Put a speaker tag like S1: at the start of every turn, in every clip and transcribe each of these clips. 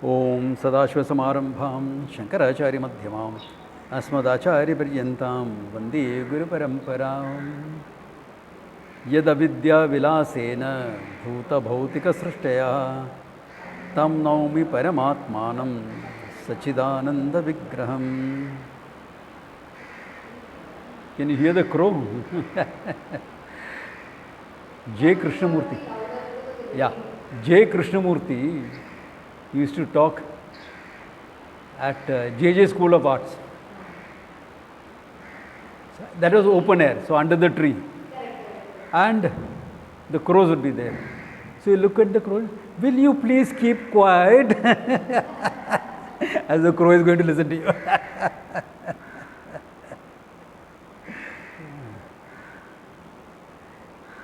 S1: Om Sadashivasamarampham Shankaracharya-madhyamam Asmadacharya-paryantam Vande Guru-paramparam Yadavidya-vilasena Bhuta-bhautika-srishtaya Tam naumi Paramatmanam Sachidananda-vigraham. Can you hear the crow? J. Krishnamurti. Yeah, J. Krishnamurti used to talk at JJ School of Arts. That was open air, so under the tree. And the crows would be there. So you look at the crow, will you please keep quiet? As the crow is going to listen to you.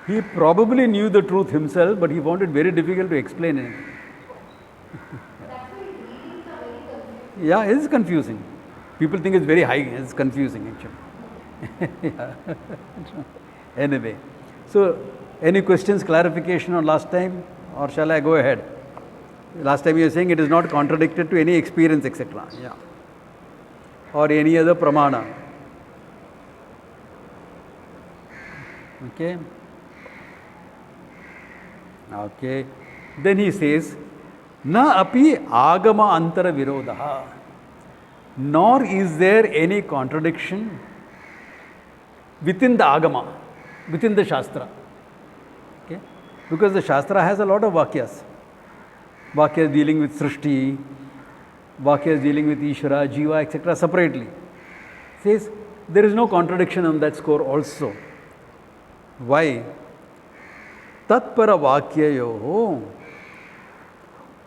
S1: He probably knew the truth himself, but he found it very difficult to explain it. Yeah, it is confusing. People think it's very high, it's confusing actually. Yeah. Anyway, so any questions, clarification on last time, or shall I go ahead? Last time you were saying it is not contradicted to any experience, etc. Yeah. Or any other pramana. Okay. Okay. Then he says, Na api agama antara virodaha. Nor is there any contradiction within the agama, within the shastra. Okay? Because the shastra has a lot of vakyas. Vakyas dealing with srishti, vakyas dealing with Ishwara, jiva, etc. separately. Says there is no contradiction on that score also. Why? Tatpara vakyayoho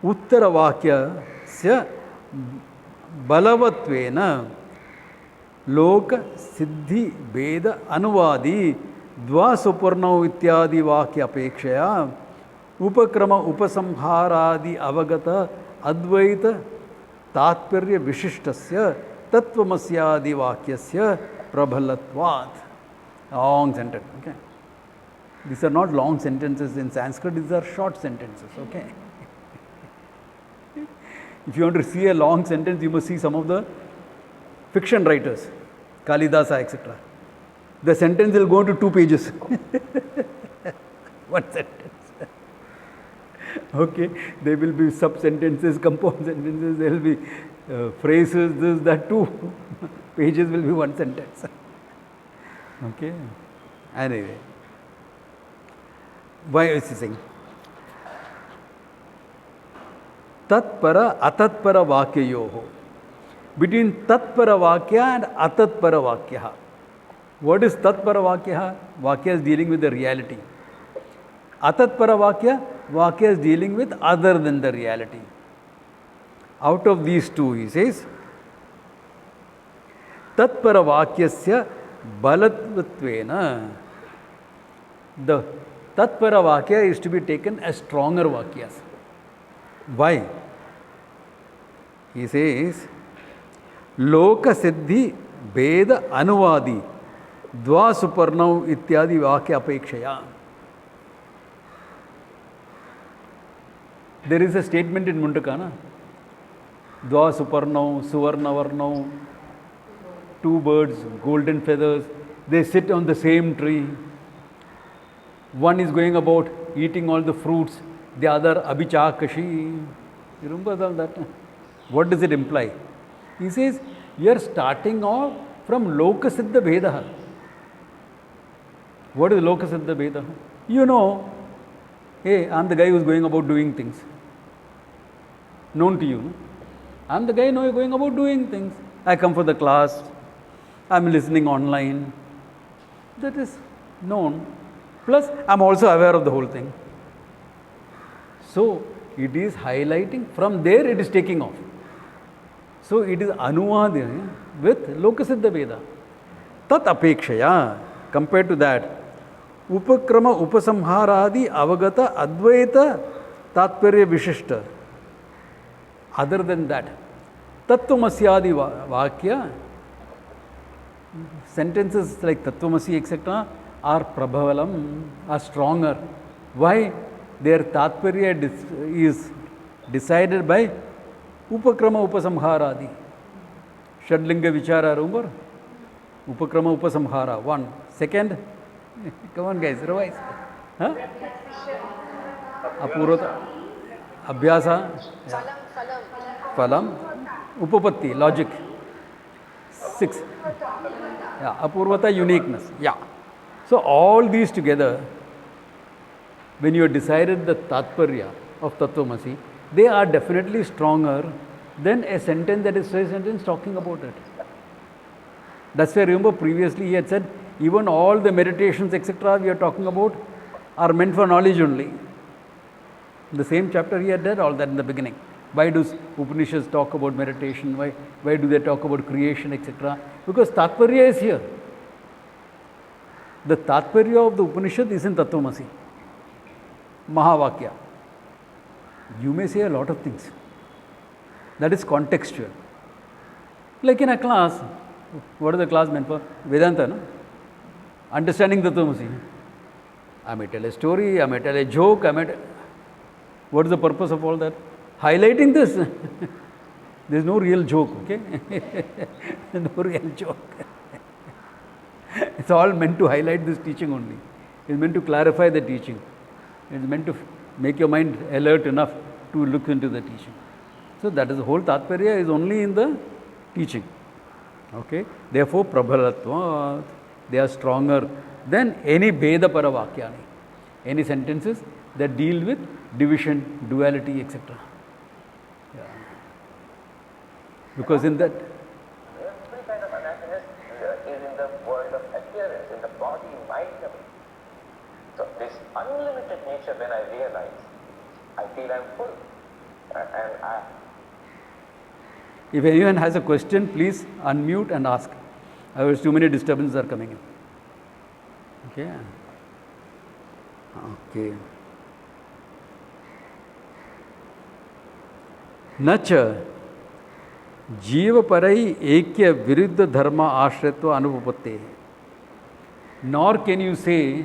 S1: uttara vakyasya balavatvena loka siddhi veda anuvadi dvasupurnau ityadi vakya apekshaya upakrama upasamharadi avagata advaita tatparya vishishtasya tatvamasyadi vakyasya prabhalatvat. Long sentence. Okay. These are not long sentences in Sanskrit, these are short sentences, okay? If you want to see a long sentence, you must see some of the fiction writers, Kalidasa, etc. The sentence will go into 2 pages. One sentence. Okay? There will be sub-sentences, compound sentences, there will be phrases, this, that, 2 pages will be 1 sentence. Okay? Anyway. Why is he saying? Tatpara atatpara vakyayoho. Between tatpara vakya and atatpara vakya. What is tatpara vakya? Vakya is dealing with the reality. Atatpara vakya? Vakya is dealing with other than the reality. Out of these two, he says, tatpara vakyasya balatvatvena. The Tatpara Vakya is to be taken as stronger Vakyas. Why? He says, Loka Siddhi Veda Anuvadi Dva Suparnau Ityadi Vakya Apekshaya. There is a statement in Mundaka, Dva Suparnau, Suvarnavarnau, 2 birds, golden feathers, they sit on the same tree. One is going about eating all the fruits, the other abhichakashi. You remember that? What does it imply? He says, you are starting off from Loka Siddha Vedaha. What is Loka Siddha Vedaha? You know, hey, I am the guy who is going about doing things. Known to you. No? I am the guy now going about doing things. I come for the class. I am listening online. That is known. Plus, I am also aware of the whole thing. So, it is highlighting, from there it is taking off. So, it is anuvadya with Lokasiddha Veda. Tat apekshaya, compared to that, upakrama upasamharadi avagata advaita tatparya vishishta. Other than that, tattvamasyadi vakya, sentences like tattvamasi, etc., are prabhavalam, are stronger. Why? Their tatparya is decided by Upakrama Upasamharadi. Shadlinga Vichara, remember? Upakrama Upasamhara. One. Second. Come on, guys, revise. Huh? Apurvata. Abhyasa. Yeah. Phalam. Upapatti, logic. 6. Yeah. Apurvata, uniqueness. Yeah. So all these together, when you have decided the Tatparya of Tattvamasi, they are definitely stronger than a sentence that is a sentence talking about it. That's why, remember, previously he had said, even all the meditations, etc., we are talking about are meant for knowledge only. In the same chapter, he had done all that in the beginning. Why do Upanishads talk about meditation? Why do they talk about creation, etc.? Because Tatparya is here. The Tatparya of the Upanishad is in Tattvamasi, Mahavakya. You may say a lot of things. That is contextual. Like in a class, what is the class meant for? Vedanta, no? Understanding Tattvamasi. I may tell a story, I may tell a joke, what is the purpose of all that? Highlighting this. There is no real joke, okay? No real joke. It's all meant to highlight this teaching only. It's meant to clarify the teaching. It's meant to make your mind alert enough to look into the teaching. So that is the whole Tatparya is only in the teaching. Okay? Therefore, Prabhalatva, they are stronger than any Veda Paravakyani, any sentences that deal with division, duality, etc. Yeah. Because in that,
S2: every kind of awareness is in the world of appearance, in the body, mind. So this unlimited nature, when I realize, I feel I'm full. And
S1: if anyone has a question, please unmute and ask. Otherwise, too many disturbances are coming in. Okay. Okay. Nacha jiva parai ekya viruddha dharma ashritva anupatte. Nor can you say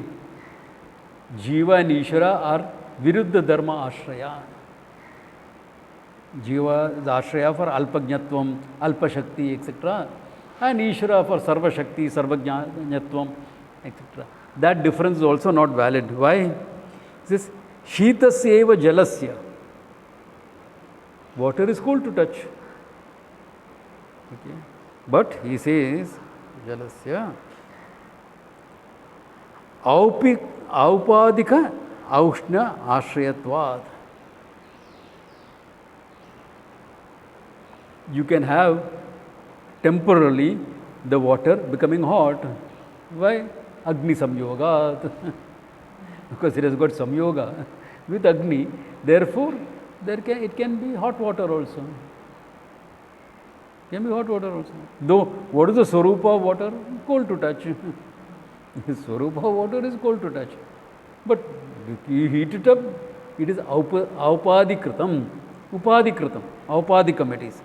S1: jiva and Ishwara are viruddha dharma ashraya. Jiva is ashraya for alpajnatvam, alpashakti, etc. And Ishwara for sarvashakti, sarvajnatvam, etc. That difference is also not valid. Why? This Shitasyeva jalasya. Water is cool to touch. Okay. But he says, jalasya aupadika aushna ashrayatvad. You can have temporarily the water becoming hot. Why? Agni samyoga. Because it has got samyoga with Agni. Therefore, it can be hot water also. Can be hot water also. Though, what is the Swarupa of water? Cold to touch. Swarupa of water is cold to touch. But you heat it up, it is aupadikritam. Upadikritam. Aupadikam it is.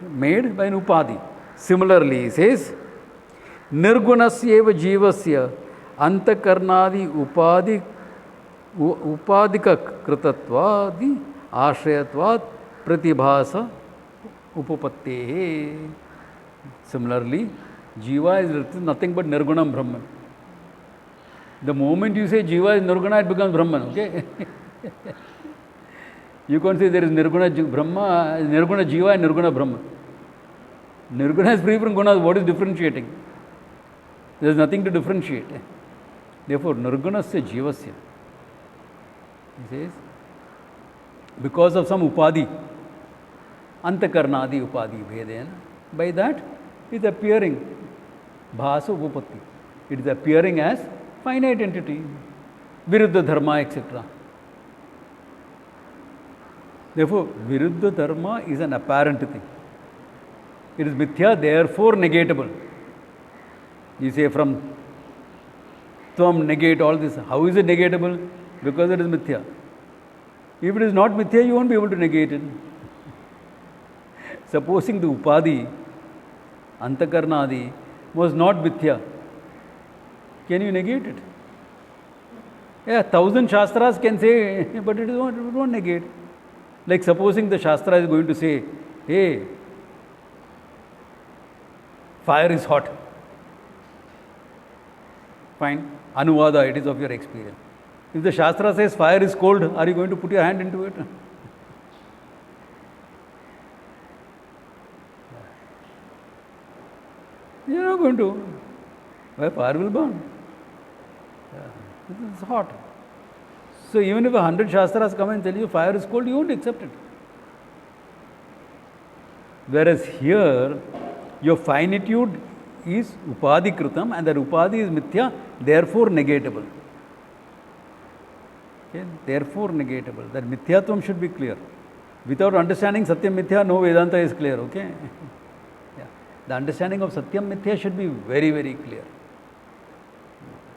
S1: Made by an upadi. Similarly, he says, Nirgunasyeva jivasya antakarnadi upadika kritatvad ashrayatvad pratibhasa upapattehe. Similarly, jiva is nothing but nirgunam Brahman. The moment you say jiva is nirguna, it becomes Brahman, okay? You can't say there is nirguna Brahma, nirguna jiva and nirguna Brahman. Nirguna is free from gunas. What is differentiating? There is nothing to differentiate. Therefore, nirgunasya jivasya. He says, because of some upadi, antakarnadi upadi bhedena, by that it is appearing, bhasa upapatti. It is appearing as finite entity, viruddha dharma, etc. Therefore, viruddha dharma is an apparent thing. It is mithya, therefore negatable. You say from tvam negate all this. How is it negatable? Because it is mithya. If it is not mithya, you won't be able to negate it. Supposing the upadi, antakarnadi, was not mithya, can you negate it? Yeah, 1,000 shastras can say, but it won't negate. Like supposing the Shastra is going to say, hey, fire is hot. Fine. Anuvada, it is of your experience. If the Shastra says fire is cold, are you going to put your hand into it? You are not going to. Why? Fire will burn. It is hot. So even if 100 Shastras come and tell you fire is cold, you won't accept it. Whereas here, your finitude is upadikritam and that upadi is mithya, therefore negatable. Okay? Therefore negatable. That mithyatvam should be clear. Without understanding Satyam Mithya, no Vedanta is clear. Okay? Yeah. The understanding of Satyam Mithya should be very, very clear.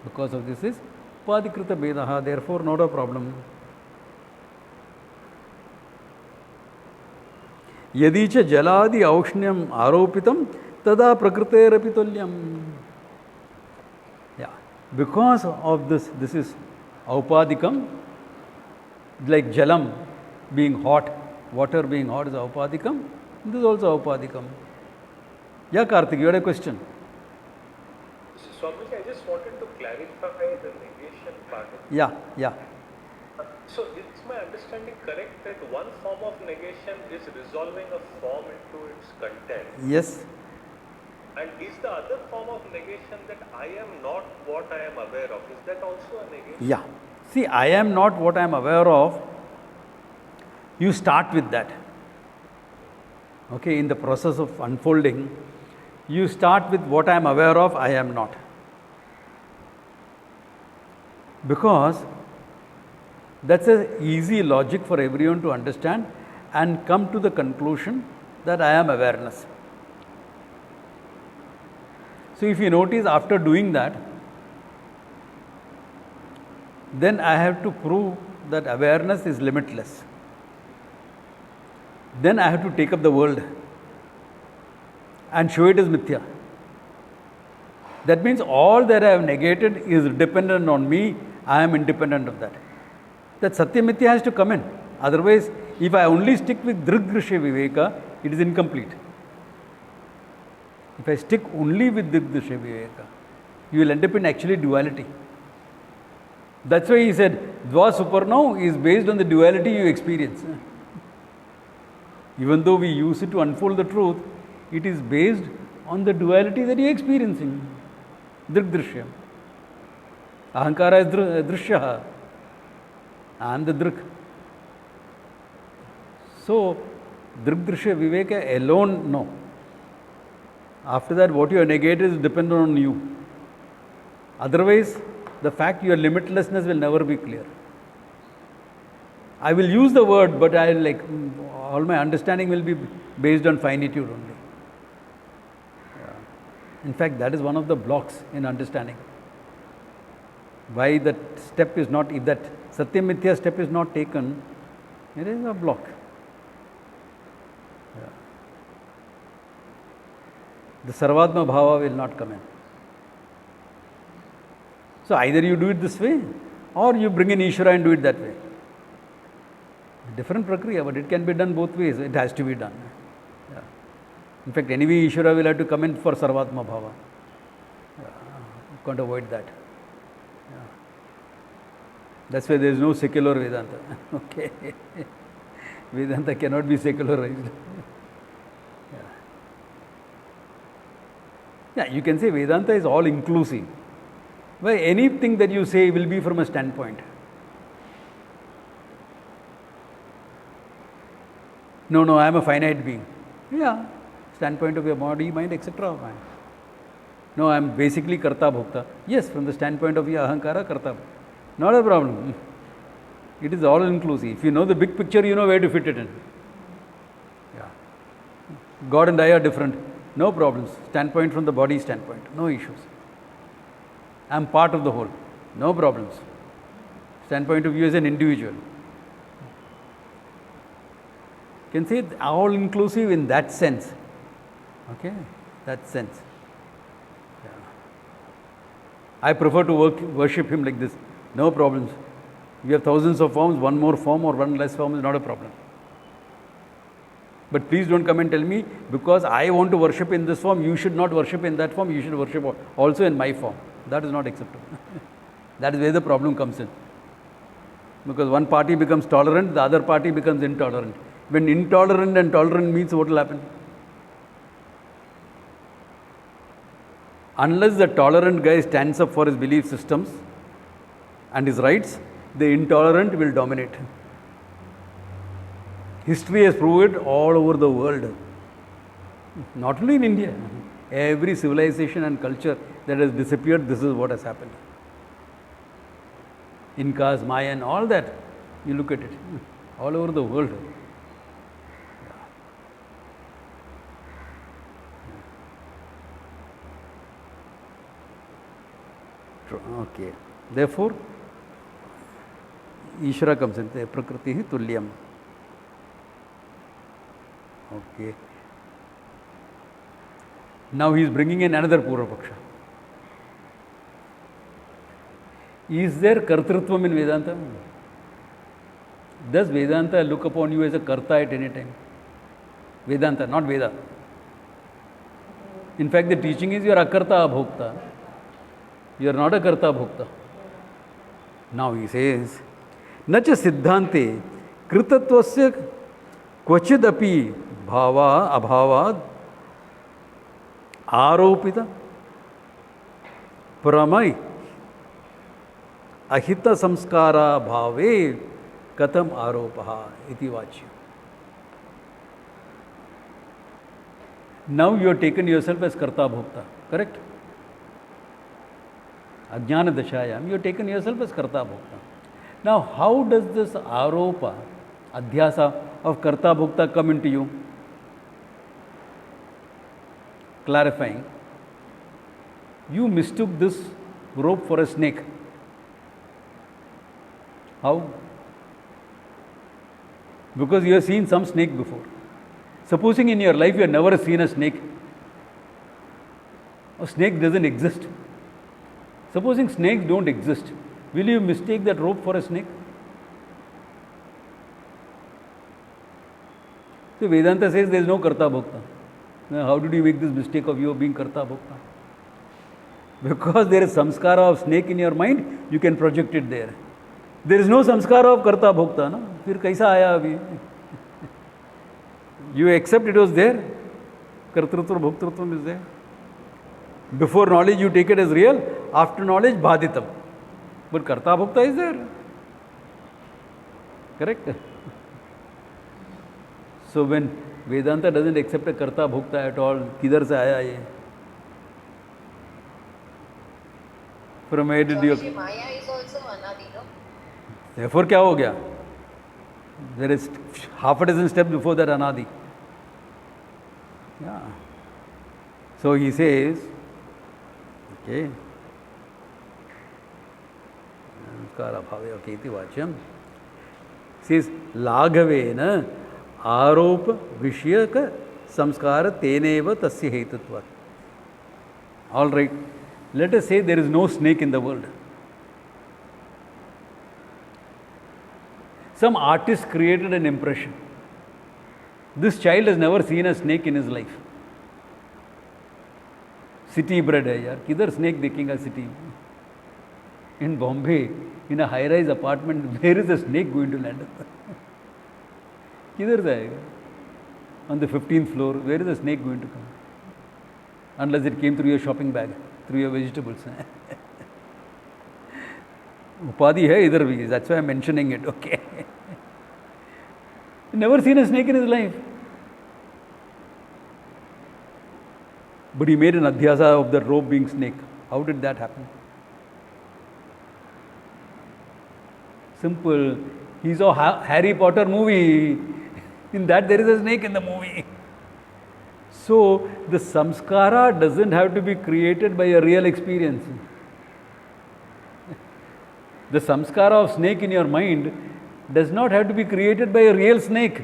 S1: Because of this is Upadikrita Vedaha, therefore not a problem. Yadi cha jaladi aushnyam aropitam tada prakriteerapi tulyam. Yeah. Because of this is aupadikam, like jalam being hot, water being hot is aupadikam, this is also aupadikam. Yeah, Karthik, you had a question.
S3: Swamiji, I just wanted to clarify the negation part.
S1: Yeah.
S3: So is my understanding correct that one form of negation is resolving a form into its content?
S1: Yes.
S3: And is the other form of negation that I am not what I am aware of? Is that also a negation?
S1: Yeah. See, I am not what I am aware of. You start with that. Okay, in the process of unfolding, you start with what I am aware of, I am not. Because that's an easy logic for everyone to understand and come to the conclusion that I am awareness. So if you notice, after doing that, then I have to prove that awareness is limitless. Then I have to take up the world and show it as mithya. That means all that I have negated is dependent on me, I am independent of that. That Satya Mithya has to come in. Otherwise, if I only stick with Drisha Viveka, it is incomplete. If I stick only with Drisha Viveka, you will end up in actually duality. That's why he said, Dva Suparnau is based on the duality you experience. Even though we use it to unfold the truth, it is based on the duality that you are experiencing. Drishyam. Ahankara is Drishyaha. I am the Drik. So, Drisha Viveka alone, no. After that, what you are negated is dependent on you. Otherwise, the fact your limitlessness will never be clear. I will use the word, but I will all my understanding will be based on finitude only. In fact, that is one of the blocks in understanding. Why that step is not, if that Satya Mithya step is not taken, it is a block. The Sarvatma Bhava will not come in. So either you do it this way, or you bring in Ishwara and do it that way. Different prakriya, but it can be done both ways. It has to be done. Yeah. In fact, anyway, Ishwara will have to come in for Sarvatma Bhava. Yeah. You can't avoid that. Yeah. That's why there is no secular Vedanta. Okay. Vedanta cannot be secularized. Yeah, you can say Vedanta is all inclusive. Well, anything that you say will be from a standpoint. No, I am a finite being. Yeah, standpoint of your body, mind, etc. No, I am basically karta bhokta. Yes, from the standpoint of your ahankara, karta. Not a problem. It is all inclusive. If you know the big picture, you know where to fit it in. Yeah. God and I are different. No problems. Standpoint from the body standpoint. No issues. I am part of the whole. No problems. Standpoint of view as an individual. You can say it all inclusive in that sense. Okay? That sense. Yeah. I prefer to worship him like this. No problems. We have thousands of forms, one more form or one less form is not a problem. But please don't come and tell me, because I want to worship in this form, you should not worship in that form, you should worship also in my form. That is not acceptable. That is where the problem comes in. Because one party becomes tolerant, the other party becomes intolerant. When intolerant and tolerant meets, what will happen? Unless the tolerant guy stands up for his belief systems and his rights, the intolerant will dominate. History has proved it all over the world. Not only in India. Every civilization and culture that has disappeared, this is what has happened. Incas, Mayan, all that. You look at it. All over the world. Okay. Therefore, Ishwara comes in. Prakriti hi tulyam. Okay. Now he is bringing in another Purva Paksha. Is there kartrutvam in Vedanta? Does Vedanta look upon you as a karta at any time? Vedanta, not Veda. In fact, the teaching is you are akarta abhokta. You are not a karta bhokta. Now he says, nacha siddhante kritatvasya kvachidapi bhava abhavad aropita pramai ahita samskara bhave katam aropaha iti vachya. Now you have taken yourself as karta bhokta, correct? Ajnana dashayam, you have taken yourself as karta bhokta. Now how does this aropa, adhyasa of karta bhokta come into you? Clarifying, you mistook this rope for a snake. How? Because you have seen some snake before. Supposing in your life you have never seen a snake doesn't exist. Supposing snakes don't exist, will you mistake that rope for a snake? So Vedanta says there is no karta bhokta. Now how did you make this mistake of you being karta bhokta? Because there is samskara of snake in your mind, you can project it there. There is no samskara of karta bhokta, na? Fir kaisa aaya abhi? You accept it was there. Kartrutva bhoktrutvam is there. Before knowledge you take it as real, after knowledge bhaditam. But karta bhokta is there. Correct? So when Vedanta doesn't accept a karta bhokta at all, kidhar se aaya ye? From where did you...
S4: Maya is also anadi, no?
S1: Therefore kya ho gaya? There is half a dozen steps before that anadi. Yeah. So he says, okay, okay, iti vachyam. Says, Laghavena aropa vishayaka samskara teneva tasya hetutvat. All right. Let us say there is no snake in the world. Some artist created an impression. This child has never seen a snake in his life. City bred hai yaar. Kidhar snake dekhenga city? In Bombay, in a high-rise apartment, where is a snake going to land? Kidhar jayega? On the 15th floor, where is the snake going to come? Unless it came through your shopping bag, through your vegetables. Upadhi hai idhar bhi. That's why I'm mentioning it. Okay. Never seen a snake in his life. But he made an adhyasa of the rope being snake. How did that happen? Simple. He saw Harry Potter movie. In that there is a snake in the movie. So the samskara doesn't have to be created by a real experience. The samskara of snake in your mind does not have to be created by a real snake.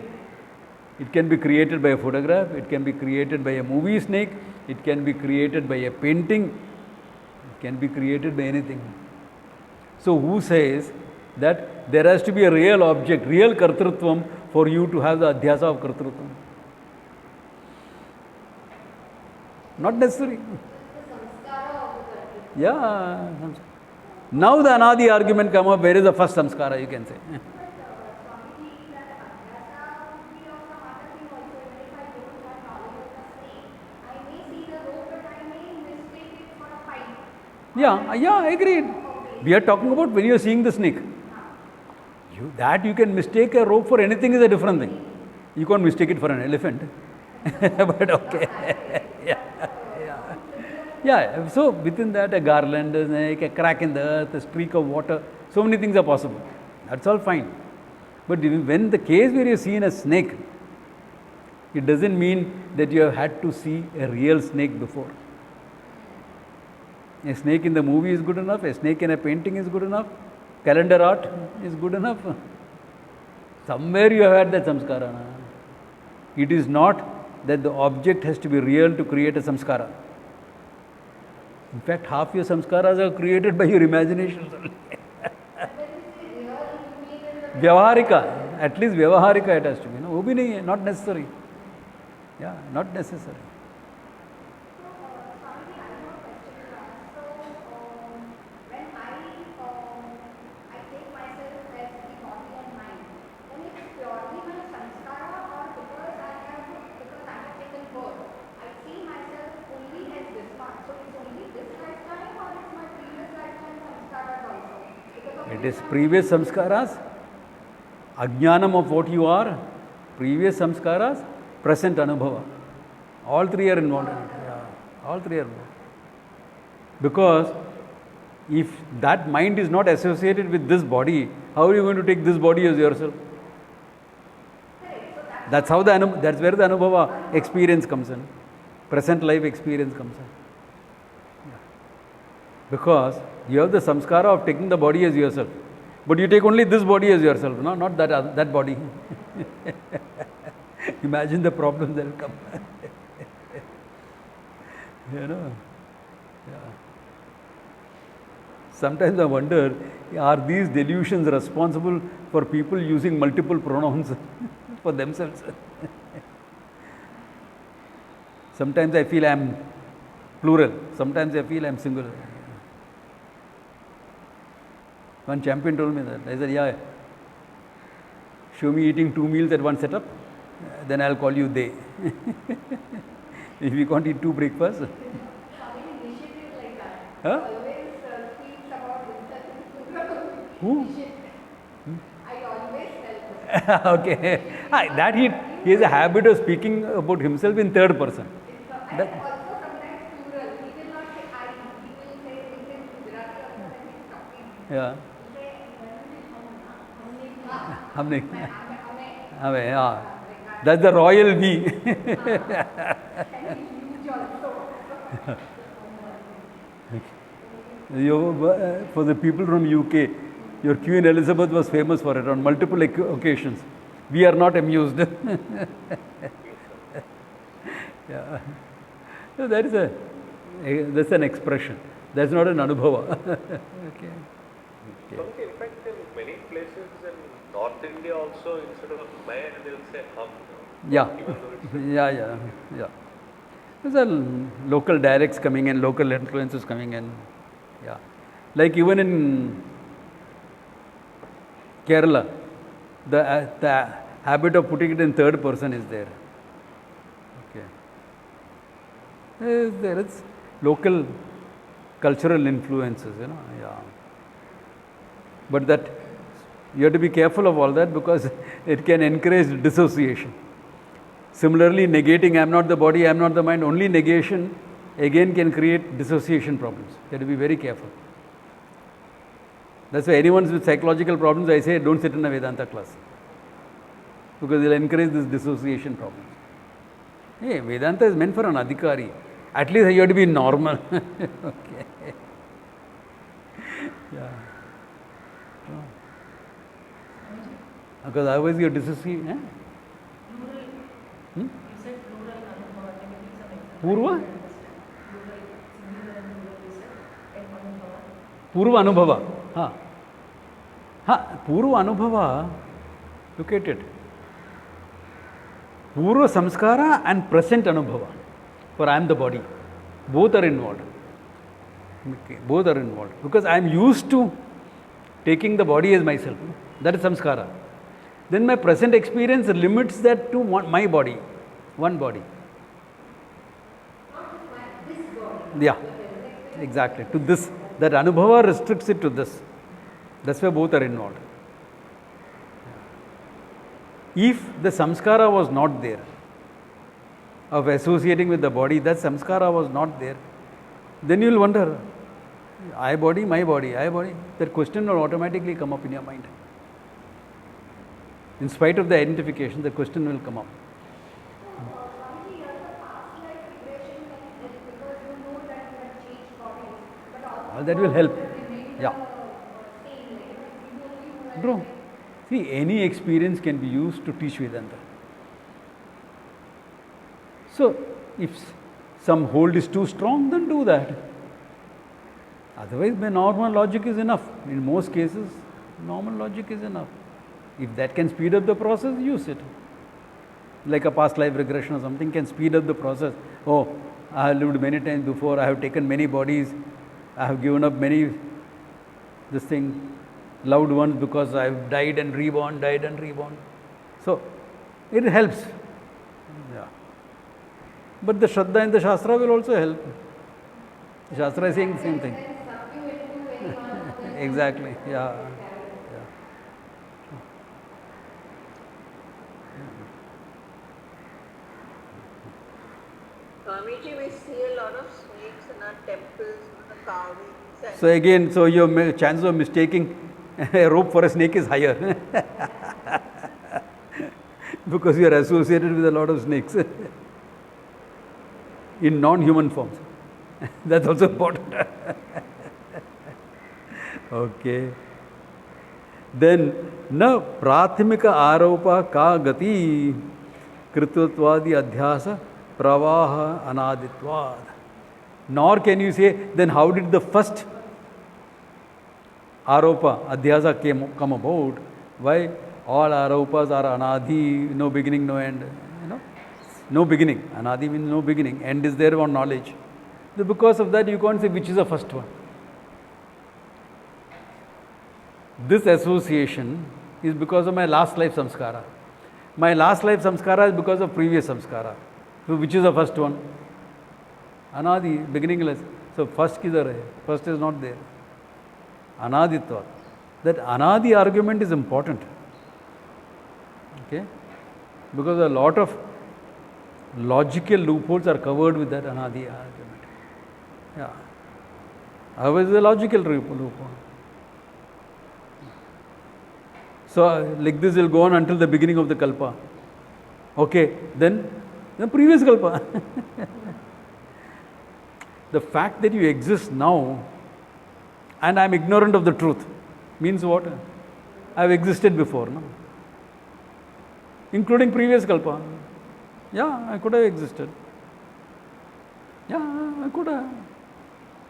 S1: It can be created by a photograph, it can be created by a movie snake, it can be created by a painting, it can be created by anything. So who says that there has to be a real object, real kartrutvam for you to have the adhyasa of kartrutvam? Not necessary. Yeah. Now the anadi argument come up, where is the first samskara, you can say. Yeah, agreed. We are talking about when you are seeing the snake. You can mistake a rope for anything is a different thing. You can't mistake it for an elephant. But okay. Yeah. So within that, a garland, a snake, a crack in the earth, a streak of water, so many things are possible. That's all fine. But when the case where you have seen a snake, it doesn't mean that you have had to see a real snake before. A snake in the movie is good enough, a snake in a painting is good enough, calendar art is good enough. Somewhere you have had that samskara. It is not that the object has to be real to create a samskara. In fact, half your samskaras are created by your imagination. Vyavaharika, at least Vyavaharika it has to be. No, not necessary. Yeah, not necessary. It is previous samskaras, ajnanam of what you are, previous samskaras, present anubhava. All three are involved in it. Yeah, all three are involved. Because if that mind is not associated with this body, how are you going to take this body as yourself? That's where the anubhava experience comes in. Present life experience comes in. Yeah. Because you have the samskara of taking the body as yourself. But you take only this body as yourself, no? Not that body. Imagine the problems that will come. Yeah. Sometimes I wonder, are these delusions responsible for people using multiple pronouns for themselves? Sometimes I feel I am plural. Sometimes I feel I am singular. One champion told me that. I said, yeah, show me eating 2 meals at one setup, then I'll call you they. If you can't eat 2 breakfasts. Huh? Who?
S4: I always help.
S1: Okay. That he has a habit of speaking about himself in third person.
S4: And also sometimes plural. He will not say I. He will say in Gujarati also when he's talking.
S1: Yeah.
S4: हमने
S1: That's the royal we. For the people from UK, your Queen Elizabeth was famous for it on multiple occasions. We are not amused. Yeah. So that's an expression. That's not an anubhava. Okay.
S3: In fact, in many places in North India also, instead of man, they'll say hum.
S1: Yeah. There's a local dialects coming in, local influences coming in. Yeah. Like even in Kerala, the habit of putting it in third person is there. Okay. There is local cultural influences, yeah. But that you have to be careful of all that because it can encourage dissociation. Similarly, negating I am not the body, I am not the mind, only negation again can create dissociation problems. You have to be very careful. That's why anyone with psychological problems, I say don't sit in a Vedanta class. Because it will encourage this dissociation problems. Hey, Vedanta is meant for an adhikari. At least you have to be normal. Okay. Yeah. Because otherwise you are dissociating.
S5: You said plural anubhava. Can you give some examples?
S1: Purva? Purva anubhava. Purva anubhava. Look at it. Purva samskara and present anubhava. For I am the body. Both are involved. Okay, both are involved. Because I am used to taking the body as myself. That is samskara. Then my present experience limits that to my body, one body. Yeah, exactly. To this, that anubhava restricts it to this. That's why both are involved. If the samskara was not there, of associating with the body, that samskara was not there, then you will wonder, I body, my body, I body. That question will automatically come up in your mind. In spite of the identification, the question will come up. That will help. Yeah. Bro, see, any experience can be used to teach Vedanta. So, if some hold is too strong, then do that. Otherwise, my normal logic is enough. In most cases, normal logic is enough. If that can speed up the process, use it. Like a past life regression or something can speed up the process. Oh, I have lived many times before, I have taken many bodies, I have given up many, loved ones because I have died and reborn. So, it helps. Yeah. But the Shraddha in the Shastra will also help. The Shastra is saying the same thing. Exactly, yeah.
S6: Swamiji, we see a lot of snakes in our temples, the carvings.
S1: So again, so your chance of mistaking a rope for a snake is higher. Because you are associated with a lot of snakes. In non-human forms. That's also important. Okay. Then, na prathimika aropa ka gati kritvatvadi adhyasa pravaha anaditvad. Nor can you say, then how did the first aropa, adhyasa come about? Why? All aropas are anadi, no beginning, no end. No beginning. Anadi means no beginning. End is there on knowledge. So because of that, you can't say which is the first one. This association is because of my last life samskara. My last life samskara is because of previous samskara. So which is the first one? Anadi, beginningless. So first kidhar hai? First is not there. Anaditva. That anadi argument is important. Okay? Because a lot of logical loopholes are covered with that anadi argument. Yeah. Otherwise, a logical loophole. So, like this will go on until the beginning of the kalpa. Okay, then the previous kalpa. The fact that you exist now and I am ignorant of the truth means what? I have existed before, no? Including previous kalpa. Yeah, I could have existed. Yeah, I could have.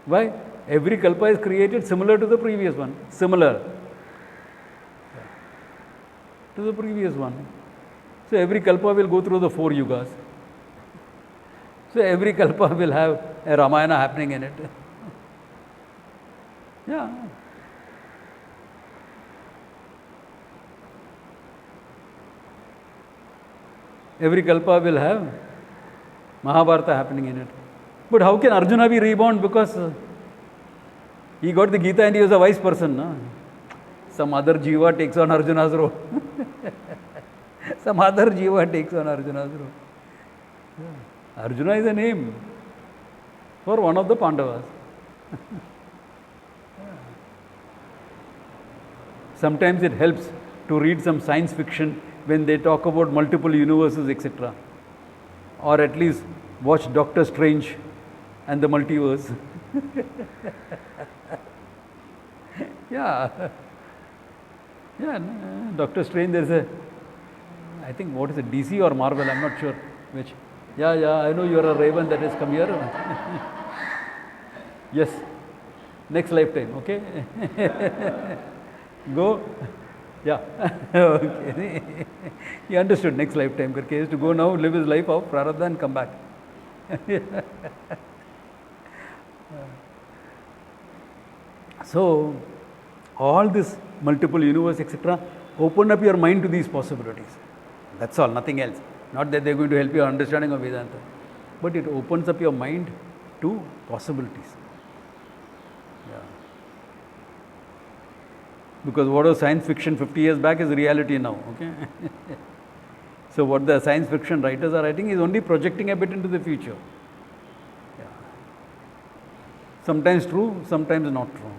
S1: Why? Every kalpa is created similar to the previous one. Similar to the previous one. So every kalpa will go through the 4 yugas. So every kalpa will have a Ramayana happening in it. Yeah. Every kalpa will have Mahabharata happening in it. But how can Arjuna be reborn? Because he got the Gita and he was a wise person. No? Some other jiva takes on Arjuna's role. Some other jiva takes on Arjuna's role. Yeah. Arjuna is a name for one of the Pandavas. Yeah. Sometimes it helps to read some science fiction when they talk about multiple universes, etc. Or at least watch Doctor Strange and the multiverse. Yeah. Yeah, Doctor Strange, there's a, I think, what is it, DC or Marvel, I'm not sure which. Yeah, I know you're a raven that has come here. Yes, next lifetime, okay? Go. Yeah, okay. He understood next lifetime. He has to go now, live his life out, prarabdha and come back. So, all this multiple universe, etc., open up your mind to these possibilities. That's all, nothing else. Not that they're going to help your understanding of Vedanta, but it opens up your mind to possibilities. Yeah. Because what was science fiction 50 years back is reality now. Okay. So what the science fiction writers are writing is only projecting a bit into the future. Yeah. Sometimes true, sometimes not true.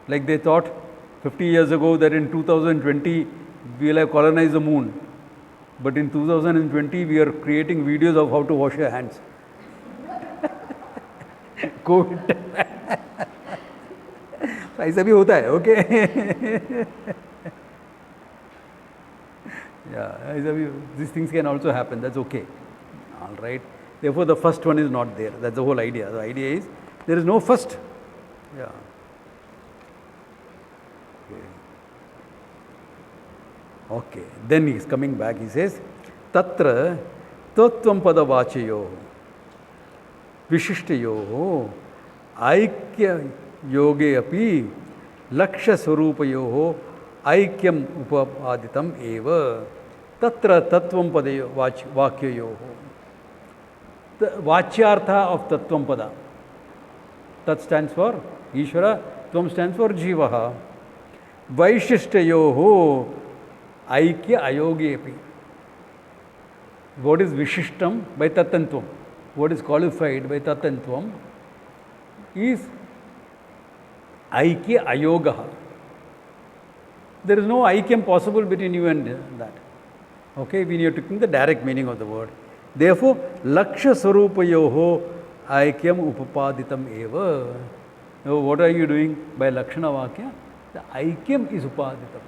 S1: Like they thought 50 years ago that in 2020 we will have colonized the moon. But in 2020 we are creating videos of how to wash your hands. COVID. ऐसा भी होता है, okay? Yeah, these things can also happen, that's okay. All right. Therefore, the first one is not there. That's the whole idea. The idea is there is no first. Yeah. Okay. Then he is coming back. He says, Tatra Tattvam Pada Vachayo Vishishtayo Aikya Yoge Api Laksha Swarupayo Aikyam Upapaditam Eva Tatra Tattvam Pada Vakyayo. The Vachyartha of Tattvam Pada. Tat stands for Ishwara, Tvam stands for jiva. Vaishishtayo Aikya Ayoge Api. What is Vishishtam by Tattantvam? What is qualified by Tattantvam is Aikya Ayoga. There is no Aikyam possible between you and that. Okay, when you are taking the direct meaning of the word. Therefore, Laksha Swarupayoho Aikyam Upapaditam Eva. Now, what are you doing by Lakshana Vakya? The Aikyam is Upaditam.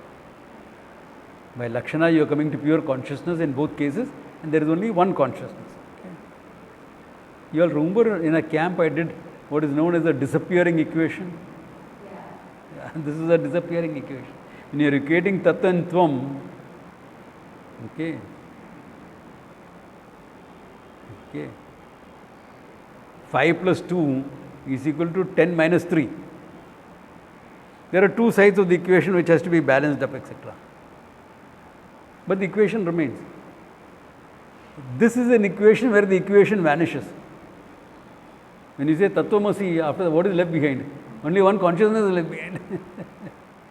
S1: By Lakshana, you are coming to pure consciousness in both cases, and there is only one consciousness. Okay. You all remember in a camp I did what is known as the disappearing equation? Yeah, this is a disappearing equation. When you are equating Tattva and Tvam, okay. 5 plus 2 is equal to 10 minus 3. There are two sides of the equation which has to be balanced up, etc. But the equation remains. This is an equation where the equation vanishes. When you say Tattvamasi, after what is left behind? Only one consciousness is left behind.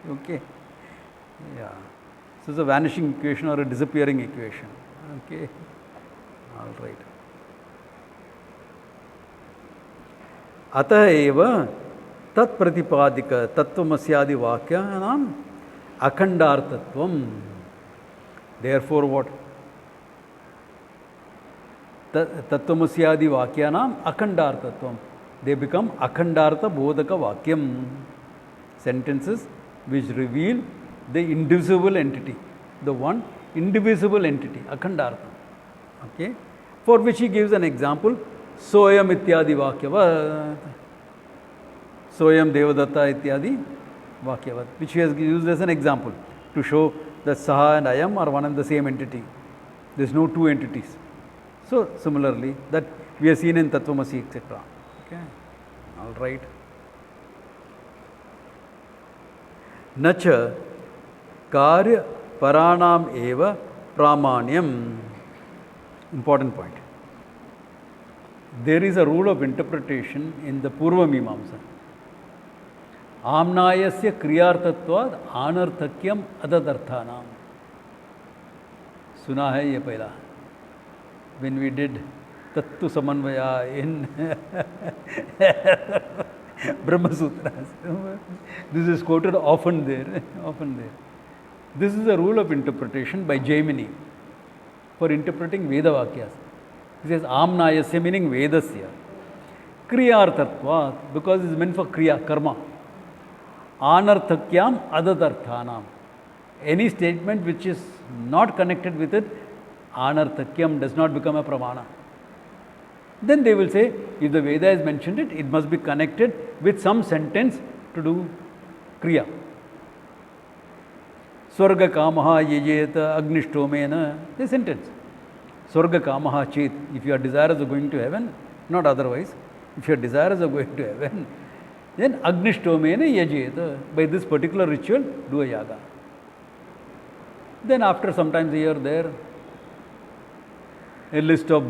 S1: Okay. Yeah. So it's a vanishing equation or a disappearing equation. Okay. All right. अतः एव तत्प्रतिपादिक तत्वमस्यादि वाक्यानां अखंडार्थत्वम. Therefore, what? Tattvamasyaadi Vakyanam Akhandartatvam. They become Akhandartha Bodhaka Vakyam. Sentences which reveal the indivisible entity. The one indivisible entity, Akhandartha. Okay? For which he gives an example. Soyam Ityadi Vakyavat. Soyam Devadatta Ityadi Vakyavat. Which he has used as an example to show that Saha and Ayam are one and the same entity. There is no two entities. So, similarly, that we have seen in Tattvamasi, etc. Okay. All right. Nacha Karya Paranam Eva Pramanyam. Important point. There is a rule of interpretation in the Purva Mimamsa. Amnayasya Kriyartatvad Anarthakyam Adadarthanam. Suna hai ye pehla. When we did Tattva Samanvaya in Brahma Sutras. This is quoted often there. Often there. This is a rule of interpretation by Jaimini for interpreting Veda Vakyas. He says Amnayasya meaning Vedasya. Kriyartatvat because it is meant for Kriya, Karma. Anarthakyam Adadarthanam. Any statement which is not connected with it, Anarthakyam does not become a pramana. Then they will say, if the Veda has mentioned it, it must be connected with some sentence to do Kriya. Swarga kamaha yejeta agnishtomena, the sentence. Swarga kamaha chet, if you are desirous of going to heaven, not otherwise. If your desires are going to heaven, then Agnishtomena yajeta. By this particular ritual, do a yaga. Then after sometimes here, there, a list of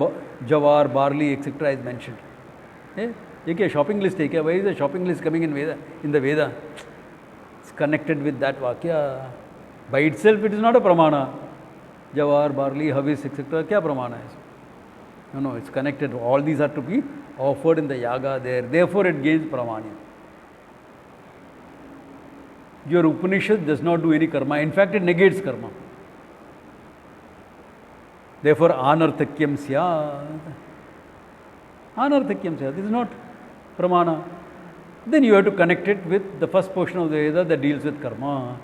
S1: jawar, barley, etc. is mentioned. A shopping list. Why is the shopping list coming in Veda? In the Veda, it's connected with that vakya. By itself, it is not a pramana. Jawar, barley, havis, etc. Kya pramana is? No, it's connected. All these are to be offered in the yaga there. Therefore, it gains pramanya. Your Upanishad does not do any karma. In fact, it negates karma. Therefore, anarthakyam syat. Anarthakyam syat. This is not pramana. Then you have to connect it with the first portion of the Veda that deals with karma.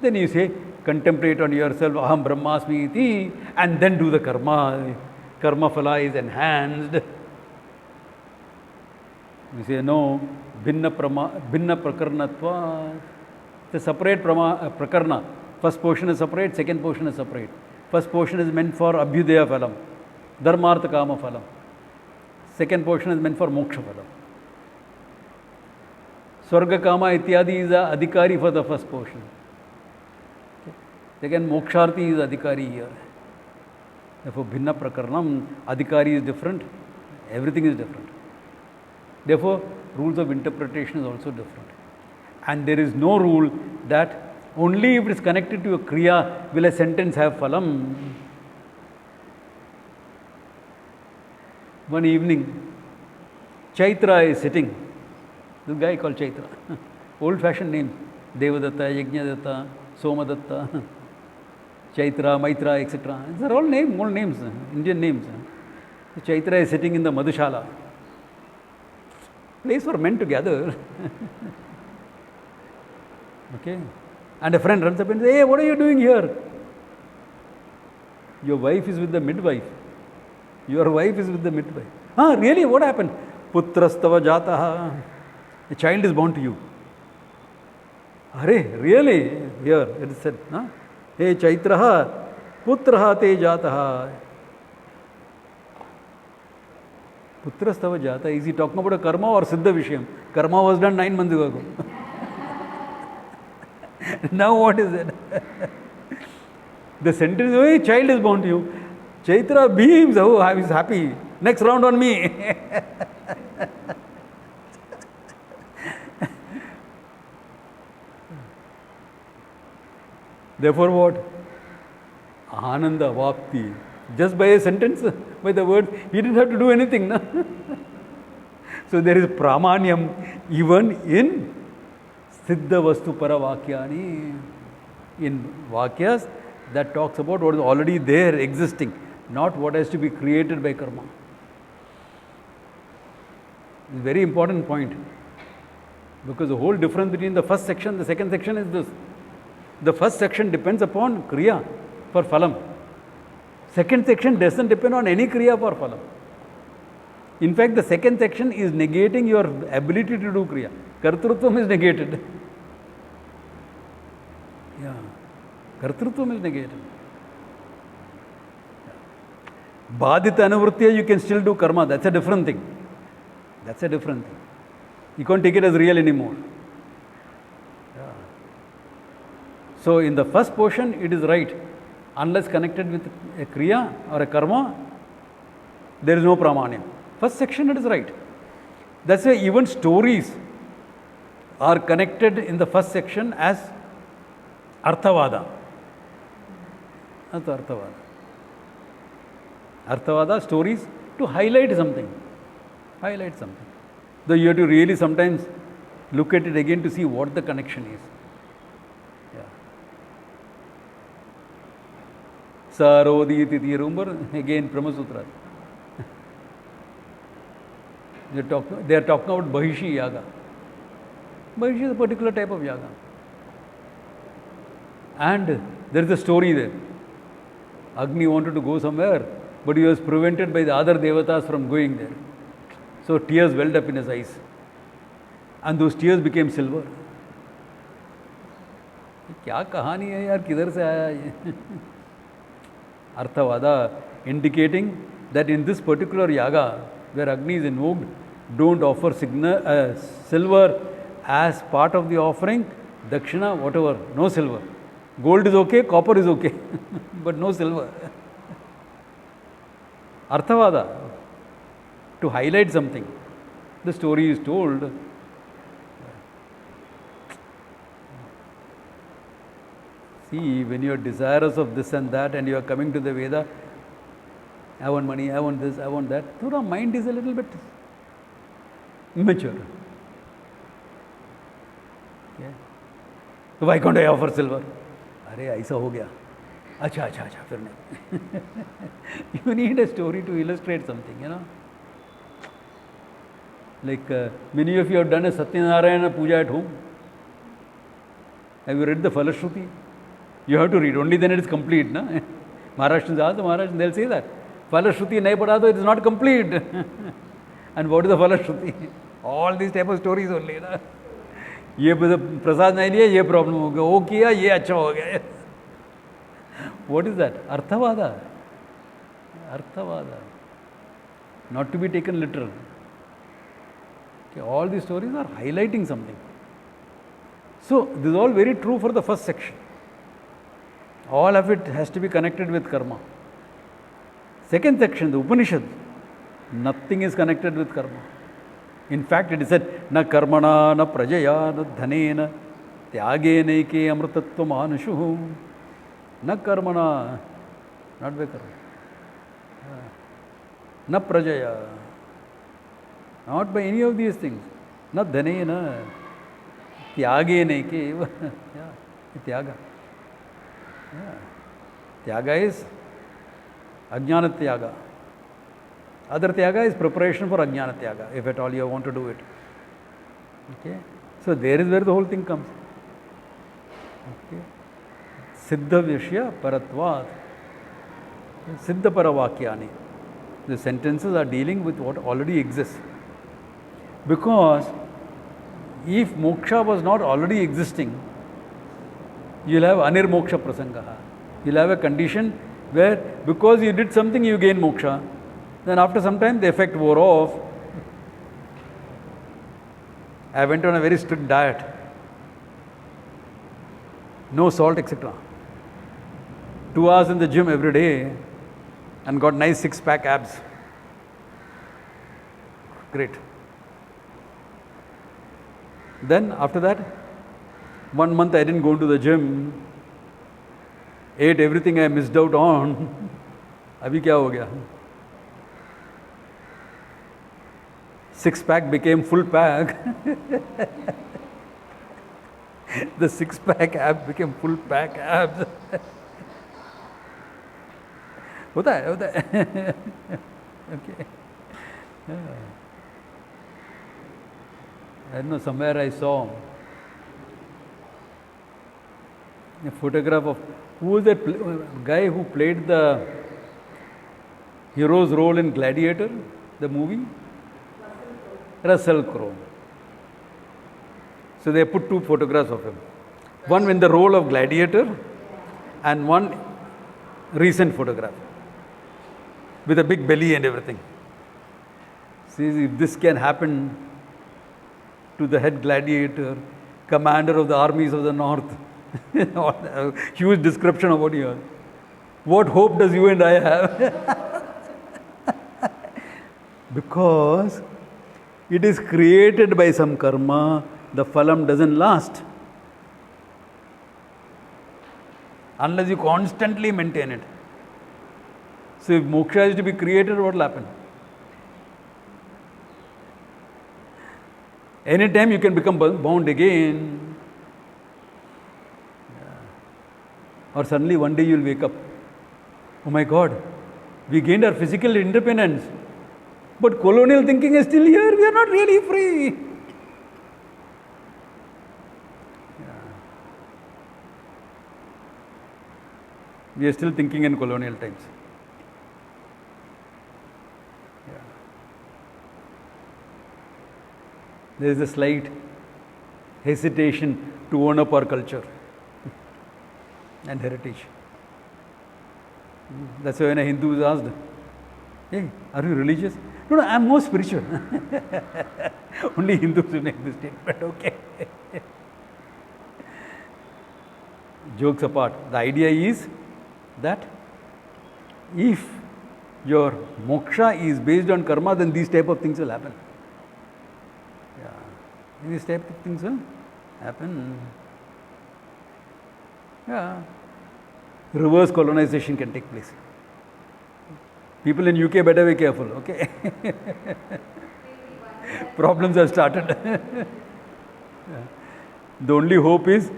S1: Then you say, contemplate on yourself, aham brahmasmi iti, and then do the karma. Karma phala is enhanced. You say, no, bhinna prakarnatva. It's a separate prakarna. First portion is separate, second portion is separate. First portion is meant for abhyudaya phalam, dharmartha kama phalam. Second portion is meant for moksha phalam. Swarga kama ityadi is a adhikari for the first portion. Second, moksharthi is adhikari here. Therefore, bhinna prakarnam, adhikari is different, everything is different. Therefore, rules of interpretation is also different. And there is no rule that only if it is connected to a kriya will a sentence have phalam. One evening, Chaitra is sitting. This guy called Chaitra. Old-fashioned name. Devadatta, Yajnadatta, Somadatta, Chaitra, Maitra, etc. These are all names, old names, Indian names. Chaitra is sitting in the Madhushala. Place for men to gather. Okay. And a friend runs up and says, hey, what are you doing here? Your wife is with the midwife. Your wife is with the midwife. Ah, really? What happened? Putrastava jataha. A child is born to you. Are, really? Here it is said, huh? Hey Chaitraha, putraha te jataha. Putrastava jata. Is he talking about a karma or siddha vishayam? Karma was done 9 months ago. Now what is it? The sentence, oh, a child is born to you. Chaitra beams, oh, I was happy. Next round on me. Therefore what? Ananda vapti. Just by a sentence, by the word, he didn't have to do anything. No? So there is pramanyam even in siddha vastu para vakyani. In vakyas that talks about what is already there, existing, not what has to be created by karma. It's a very important point. Because the whole difference between the first section and the second section is this. The first section depends upon kriya for phalam. Second section doesn't depend on any kriya for phalam. In fact, the second section is negating your ability to do kriya. Kartrutvam is negated. Yeah. Kartrutvam is negated. Badita anuvritya, you can still do karma. That's a different thing. That's a different thing. You can't take it as real anymore. Yeah. So in the first portion, it is right. Unless connected with a kriya or a karma, there is no pramanyam. First section, it is right. That's why even stories are connected in the first section as arthavada. That's arthavada. Arthavada, stories to highlight something. Highlight something. Though you have to really sometimes look at it again to see what the connection is. Sarodhi iti, remember again Brahma Sutra. They are talking about Bahishi Yaga. Bahishi is a particular type of Yaga. And there is a story there. Agni wanted to go somewhere, but he was prevented by the other devatas from going there. So tears welled up in his eyes. And those tears became silver. क्या कहानी है यार, किधर से आया ये? Arthavada indicating that in this particular yaga, where Agni is invoked, don't offer silver as part of the offering, dakshina, whatever, no silver. Gold is okay, copper is okay, but no silver. Arthavada, to highlight something. The story is told. See, when you are desirous of this and that and you are coming to the Veda, I want money, I want this, I want that, your mind is a little bit immature. Okay. So why can't I offer silver? Arey, aisa ho gaya. Acha, fir nahi. You need a story to illustrate something, you know. Like many of you have done a Satyanarayana puja at home. Have you read the Falashruti? You have to read, only then it is complete. Na? Maharashtrians ask the Maharashtrians, they'll say that. Falashruti nahi padha to it is not complete. And what is the Falashruti? All these type of stories only. Na? ये प्रसाद नहीं लिया, ये problem हो गया, वो किया, ये अच्छा हो गया. What is that? Arthavada. Arthavada. Not to be taken literal. Okay, all these stories are highlighting something. So, this is all very true for the first section. All of it has to be connected with karma. Second section, the Upanishad, nothing is connected with karma. In fact, it is said, na karmana, na prajaya, na dhanena, tyage neke amritattva manushu. Na karmana, not by karma. Na prajaya, not by any of these things. Na dhanena, tyage neke, tyaga. Tyaga is ajnana tyaga. Other tyaga is preparation for ajnana tyaga, if at all you want to do it. Okay? So there is where the whole thing comes. Okay? Siddha vishya paratvat. Siddha paravakyani. The sentences are dealing with what already exists. Because if moksha was not already existing, you will have anirmoksha prasangaha. You will have a condition where because you did something you gain moksha, then after some time the effect wore off. I went on a very strict diet. No salt, etc. 2 hours in the gym every day and got nice six-pack abs. Great. Then after that, 1 month I didn't go to the gym, ate everything I missed out on. Abhi kya ho gaya? Six-pack became full pack. The six-pack abs became full pack abs. होता है. Okay. I don't know, somewhere I saw a photograph of who was that guy who played the hero's role in Gladiator, the movie? Russell Crowe. So they put 2 photographs of him. One in the role of Gladiator and one recent photograph with a big belly and everything. See, if this can happen to the head gladiator, commander of the armies of the north, huge description of what he has. What hope does you and I have? Because it is created by some karma, the phalam doesn't last. Unless you constantly maintain it. So if moksha is to be created, what will happen? Anytime you can become bound again. Or suddenly one day you will wake up. Oh my God, we gained our physical independence. But colonial thinking is still here. We are not really free. We are still thinking in colonial times. There is a slight hesitation to own up our culture and heritage. That's why when a Hindu is asked, hey, are you religious? No, no, I am more spiritual. Only Hindus will make this statement, okay? Jokes apart, the idea is that if your moksha is based on karma, then these type of things will happen. Yeah, these type of things will happen. Yeah, reverse colonization can take place. People in UK better be careful, okay? Problems have started. Yeah. The only hope is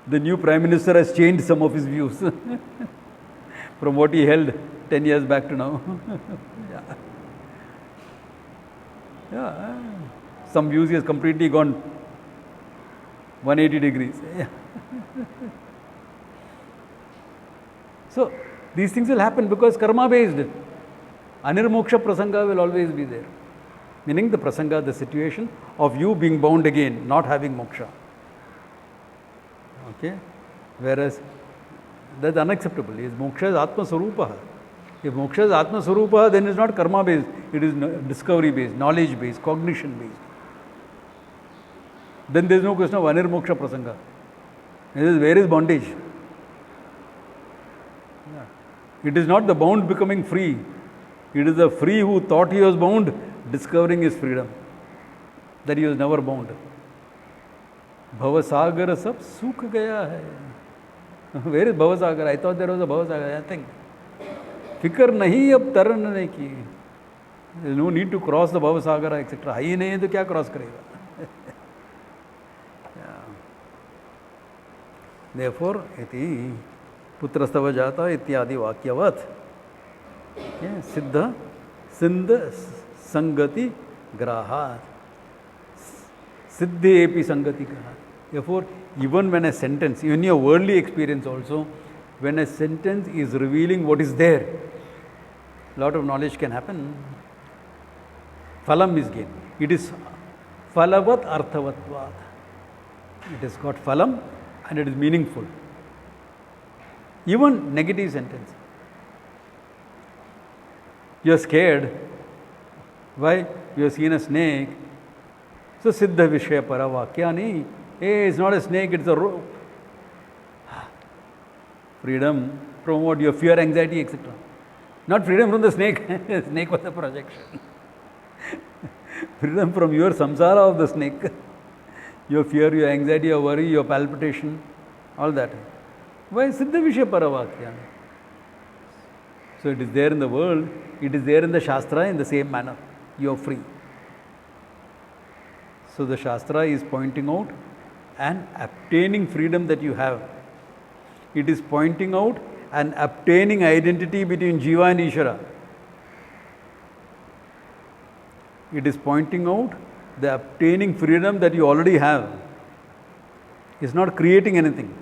S1: the new Prime Minister has changed some of his views from what he held 10 years back to now. Yeah. Yeah. Some views he has completely gone 180 degrees. Yeah. So, these things will happen because karma based. Anirmoksha prasanga will always be there. Meaning the prasanga, the situation of you being bound again, not having moksha. Okay? Whereas that's unacceptable. Moksha is Atma Sarupa. If moksha is Atma Sarupa, then it's not karma based, it is discovery based, knowledge based, cognition based. Then there is no question of Anirmoksha prasanga. Where is bondage? It is not the bound becoming free. It is the free who thought he was bound, discovering his freedom. That he was never bound. Bhavasagar sab sukh gaya hai. Where is Bhavasagar? I thought there was a Bhavasagar. I think. Fikr nahi ab taranne ki. There is no need to cross the Bhavasagar, etc. Hai nahi hai to kya cross karega? Yeah. Therefore, iti putrastava jata ityadi vakyavad. Siddha sindha sangati grahat. Siddhi epi sangati grahat. Therefore, even when a sentence, even your worldly experience also, when a sentence is revealing what is there, a lot of knowledge can happen. Phalam is gained. It is phalavat arthavatvad. It has got phalam and it is meaningful. Even negative sentence. You are scared. Why? You have seen a snake. So siddha vishaya paravakya nahi. Hey, it's not a snake, it's a rope. Freedom from what? Your fear, anxiety, etc. Not freedom from the snake. Snake was a projection. Freedom from your samsara of the snake. Your fear, your anxiety, your worry, your palpitation, all that. Why? Siddha vishaya paravakya. So it is there in the world, it is there in the Shastra in the same manner. You are free. So the Shastra is pointing out and obtaining freedom that you have. It is pointing out and obtaining identity between jiva and Ishwara. It is pointing out the obtaining freedom that you already have. It's not creating anything.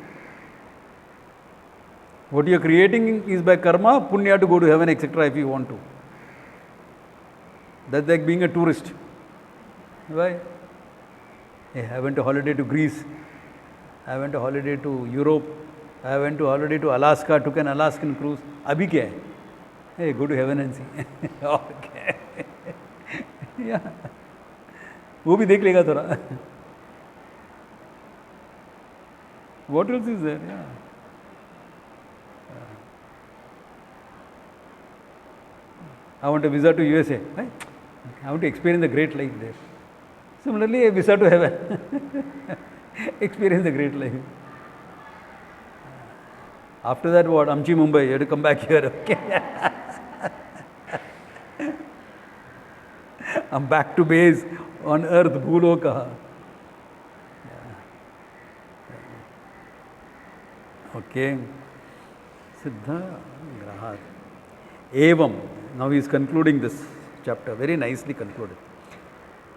S1: What you are creating is by karma, punya to go to heaven, etc. if you want to. That's like being a tourist. Why? I went on holiday to Greece. I went on holiday to Europe. I went on holiday to Alaska, took an Alaskan cruise. Abhi kya hai? Hey, go to heaven and see. Okay. Yeah. वो भी देख लेगा थोड़ा. What else is there? Yeah. I want a visa to USA. Right? I want to experience the great life there. Similarly, a visa to heaven. Experience the great life. After that, what? Amchi Mumbai, you have to come back here. Okay. I'm back to base on earth, Bhuloka. Okay. Siddha Grahat. Evam. Now he is concluding this chapter. Very nicely concluded.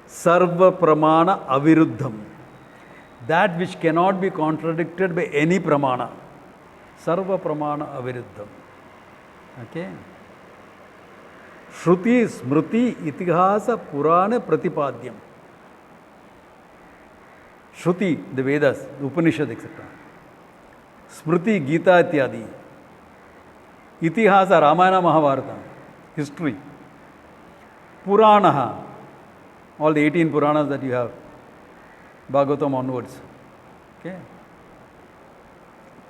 S1: Sarva Pramana Aviruddham. That which cannot be contradicted by any Pramana. Sarva Pramana Aviruddham. Okay. Shruti, Smriti, Itihasa, Purana, Pratipadyam. Shruti, the Vedas, the Upanishad, etc. Smriti, Gita, Ityadi. Itihasa, Ramayana, Mahabharata, history. Puranaha, all the 18 Puranas that you have, Bhagavatam onwards. Okay?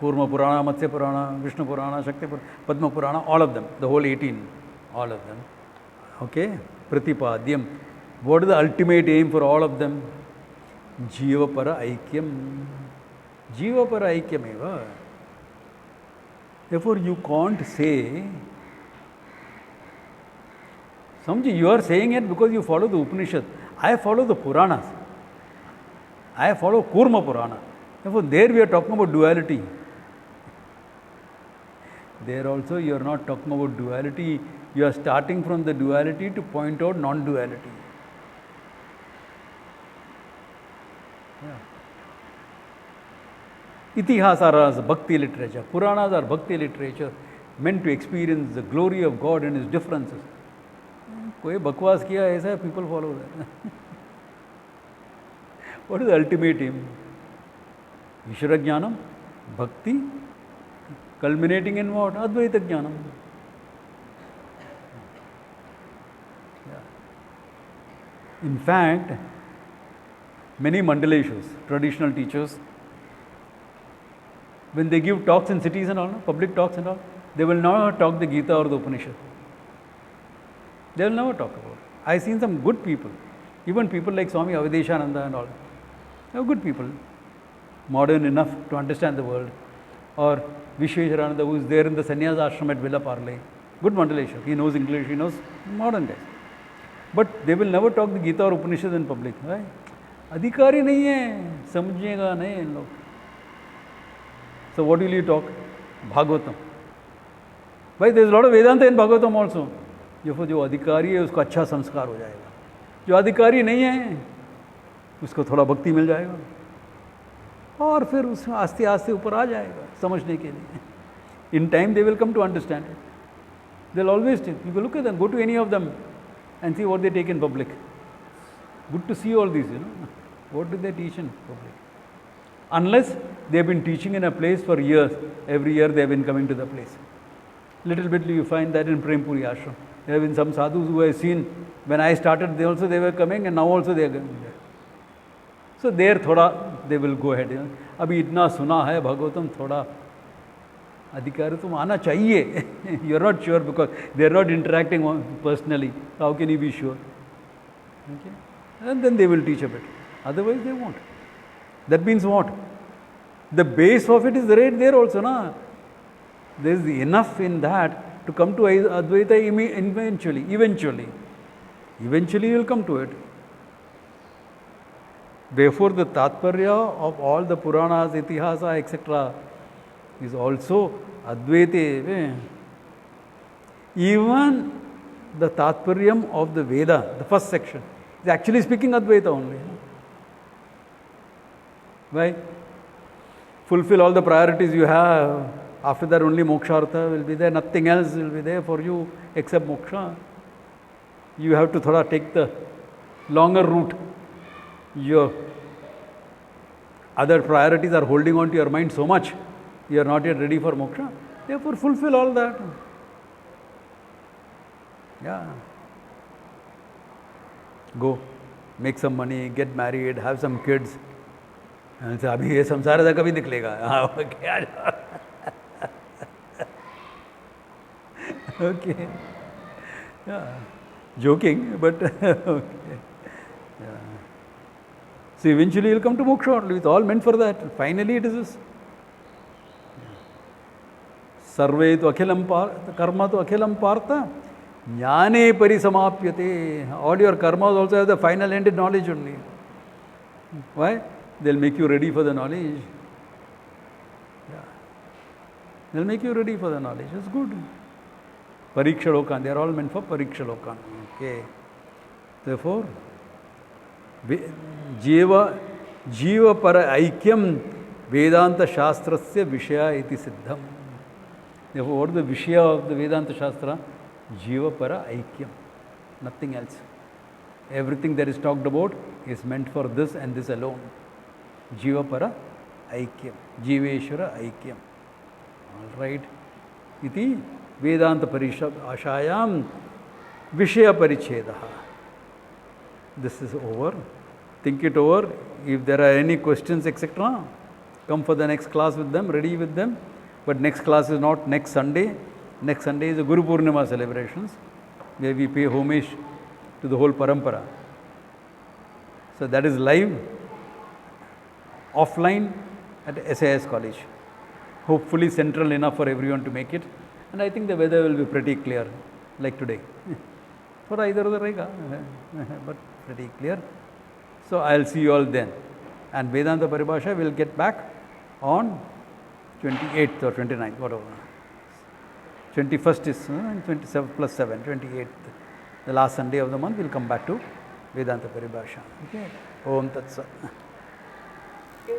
S1: Kurma Purana, Matsya Purana, Vishnu Purana, Shakti Purana, Padma Purana, all of them, the whole 18, all of them. Okay? Pratipadyam. What is the ultimate aim for all of them? Jiva para aikyam. Jiva para aikyam eva. Therefore, you can't say, Samji, you are saying it because you follow the Upanishad. I follow the Puranas. I follow Kurma Purana. Therefore, there we are talking about duality. There also you are not talking about duality. You are starting from the duality to point out non-duality. Yeah. Itihasas are bhakti literature. Puranas are bhakti literature meant to experience the glory of God and His differences. कोई बकवास किया ऐसा people follow that. What is the ultimate aim? Ishwara Jnanam, Bhakti, culminating in what? Advaita Jnanam. Yeah. In fact, many Mandaleshwas, traditional teachers, when they give talks in cities and all, public talks and all, they will not talk the Gita or the Upanishad. They will never talk about it. I have seen some good people, even people like Swami Avedeshananda and all. They are good people, modern enough to understand the world. Or Vishwesharananda, who is there in the sannyas ashram at Villa Parle. Good Mandaleshwar. He knows English, he knows modern days. But they will never talk the Gita or Upanishad in public. Right? Adhikari nahi hai, samjhega nahi in log. So what will you talk? Bhagavatam. Why? There is a lot of Vedanta in Bhagavatam also. जो अधिकारी है उसको अच्छा संस्कार हो जाएगा, जो अधिकारी नहीं है उसको थोड़ा भक्ति मिल जाएगा और फिर उसमें आस्ते आस्ते ऊपर आ जाएगा समझने के लिए. In time they will come to understand it. They'll always take. You can look at them, go to any of them and see what they take in public. Good to see all these, What do they teach in public? Unless they have been teaching in a place for years. Every year they have been coming to the place. Little bit you find that in Prempuri ashram. There have been some sadhus who I have seen, when I started, they were coming and now also they are coming there. So there thoda, they will go ahead. Abhi itna suna hai Bhagavatam, thoda adhikari tum aana chahiye. You are not sure because they are not interacting personally. How can you be sure? Okay? And then they will teach a bit. Otherwise they won't. That means what? The base of it is right there also, na? There is enough in that to come to Advaita eventually. Eventually you will come to it. Therefore the Tatparya of all the Puranas, Itihasa, etc. is also Advaita. Even the Tatparyam of the Veda, the first section, is actually speaking Advaita only. Why? Fulfill all the priorities you have. After that only mokshartha will be there, nothing else will be there for you except moksha. You have to thoda take the longer route. Your other priorities are holding on to your mind so much, you are not yet ready for moksha. Therefore fulfill all that. Yeah. Go, make some money, get married, have some kids. And say, abhi ye samsara da kabhi niklega. Okay. Yeah. Joking, but okay. Yeah. So eventually you will come to moksha only. It's all meant for that. Finally it is this. Sarve tu akhilam partha, karma tu akhilam partha, jnane parisamapyate. All your karmas also have the final end in knowledge only. Why? They'll make you ready for the knowledge. Yeah. They'll make you ready for the knowledge. It's good. Pariksha lokan, they are all meant for pariksha lokan. Okay. Therefore, jiva para aikyam Vedanta shastrasya vishaya iti siddham. Therefore, what is the vishaya of the Vedanta shastra? Jiva para aikyam. Nothing else. Everything that is talked about is meant for this and this alone. Jiva para aikyam. Jiveshwara aikyam. All right. Iti Vedanta Parishad Ashayam Vishaya Parichedaha. This is over. Think it over. If there are any questions, etc., come for the next class with them, ready with them. But next class is not next Sunday. Next Sunday is the Guru Purnima celebrations, where we pay homage to the whole parampara. So that is live, offline at SIS College. Hopefully central enough for everyone to make it. And I think the weather will be pretty clear, like today. For either of the but pretty clear. So I'll see you all then. And Vedanta Paribhasha will get back on 28th or 29th, whatever. 21st is 27 plus 7, 28th. The last Sunday of the month, we'll come back to Vedanta Paribhasha. Okay. Om Tat Sat.